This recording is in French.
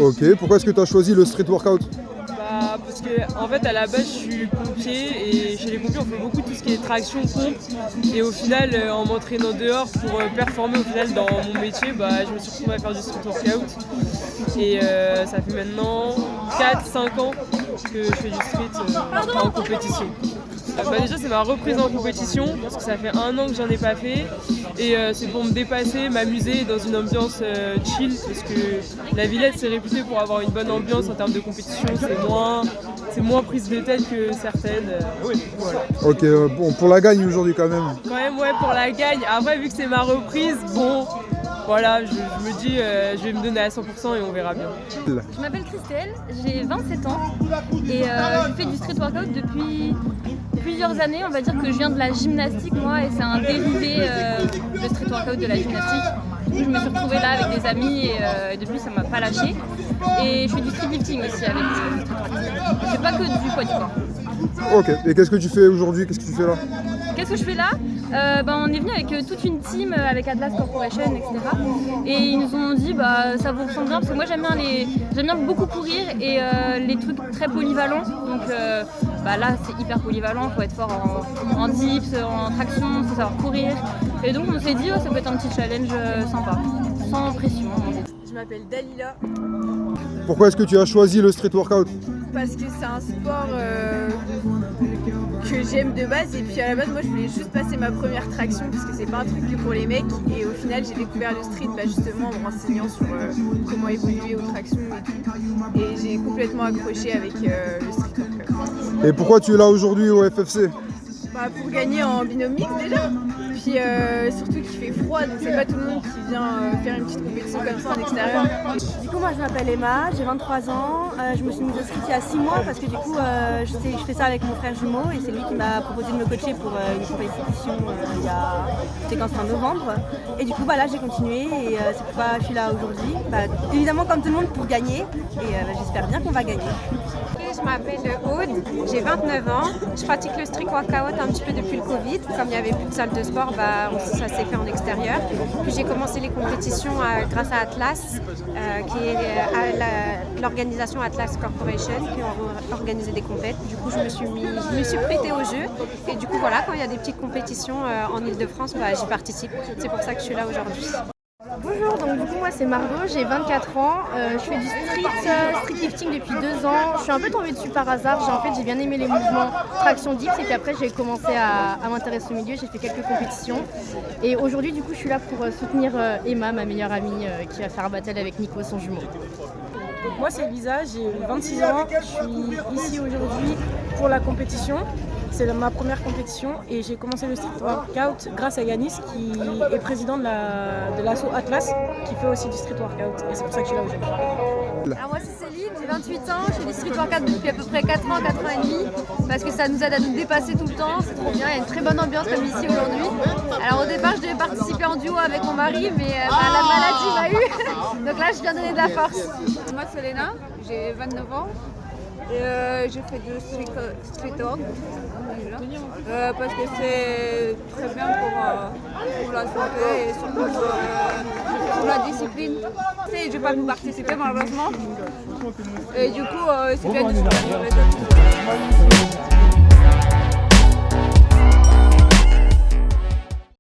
Ok, pourquoi est-ce que tu as choisi le street workout? Parce que en fait à la base je suis pompier et chez les pompiers on fait beaucoup tout ce qui est traction, pompe et au final en m'entraînant dehors pour performer au final dans mon métier, je me suis retrouvée à faire du street workout et ça fait maintenant 4-5 ans que je fais du street en compétition. Déjà c'est ma reprise en compétition parce que ça fait 1 an que j'en ai pas fait et c'est pour me dépasser, m'amuser dans une ambiance chill parce que la Villette c'est réputé pour avoir une bonne ambiance en termes de compétition, c'est moins prise de tête que certaines. Voilà. Ok, bon, pour la gagne aujourd'hui quand même. Quand même ouais, pour la gagne. Après vu que c'est ma reprise, bon voilà, je me dis je vais me donner à 100% et on verra bien. Je m'appelle Christelle, j'ai 27 ans et je fais du street workout depuis plusieurs années. On va dire que je viens de la gymnastique moi et c'est un dérivé le street workout de la gymnastique. Du coup je me suis retrouvée là avec des amis et depuis ça m'a pas lâché. Et je fais du street lifting aussi avec du street workout. Je fais pas que du poids du corps. Ok, et qu'est-ce que tu fais aujourd'hui? Qu'est-ce que tu fais là? Qu'est-ce que je fais là? On est venu avec toute une team avec Atlas Corporation, etc. Et ils nous ont dit ça vous ressemble bien parce que moi j'aime bien beaucoup courir et les trucs très polyvalents. Donc là c'est hyper polyvalent, faut être fort en dips, en traction, faut savoir courir. Et donc on s'est dit ça peut être un petit challenge sympa, sans pression. Je m'appelle Dalila. Pourquoi est-ce que tu as choisi le street workout? Parce que c'est un sport que j'aime de base et puis à la base moi je voulais juste passer ma première traction parce que c'est pas un truc que pour les mecs et au final j'ai découvert le street justement en me renseignant sur comment évoluer aux tractions et j'ai complètement accroché avec le street workout. Et pourquoi tu es là aujourd'hui au FFC? Pour gagner en binôme mixte déjà, puis surtout qu'il fait froid donc c'est pas tout le monde qui vient faire une petite compétition comme ça en extérieur. Du coup moi je m'appelle Emma, j'ai 23 ans, je me suis mise inscrite il y a 6 mois parce que du coup je fais ça avec mon frère jumeau et c'est lui qui m'a proposé de me coacher pour une compétition c'était quand c'était en novembre et du coup là j'ai continué et c'est pourquoi je suis là aujourd'hui, évidemment comme tout le monde pour gagner et j'espère bien qu'on va gagner. Je m'appelle Aude, j'ai 29 ans, je pratique le street workout un petit peu depuis le Covid, comme il n'y avait plus de salle de sport, ça s'est fait en extérieur. Puis j'ai commencé les compétitions grâce à Atlas, qui est l'organisation Atlas Corporation, qui ont organisé des compètes. Du coup je me suis prêtée au jeu et du coup voilà, quand il y a des petites compétitions en Ile-de-France, j'y participe. C'est pour ça que je suis là aujourd'hui. Bonjour, donc du coup moi c'est Margot, j'ai 24 ans, je fais du street lifting depuis 2 ans, je suis un peu tombée dessus par hasard, j'ai bien aimé les mouvements traction dips et puis après j'ai commencé à m'intéresser au milieu, j'ai fait quelques compétitions et aujourd'hui du coup je suis là pour soutenir Emma, ma meilleure amie qui va faire un battle avec Nico, son jumeau. Donc moi c'est Lisa, j'ai 26 ans, je suis ici aujourd'hui pour la compétition. C'est ma première compétition et j'ai commencé le street workout grâce à Yanis qui est président de l'asso Atlas qui fait aussi du street workout et c'est pour ça que je suis là aujourd'hui. Alors moi c'est Céline, j'ai 28 ans, je fais du street workout depuis à peu près 4 ans, 4 ans et demi parce que ça nous aide à nous dépasser tout le temps, c'est trop bien, il y a une très bonne ambiance comme ici aujourd'hui. Alors au départ je devais participer en duo avec mon mari mais la maladie m'a eu, donc là je viens donner de la force. Moi c'est Léna, j'ai 29 ans. Et je fais du street work parce que c'est très bien pour la santé et surtout pour la discipline. Je ne vais pas vous participer malheureusement et du coup c'est bien de se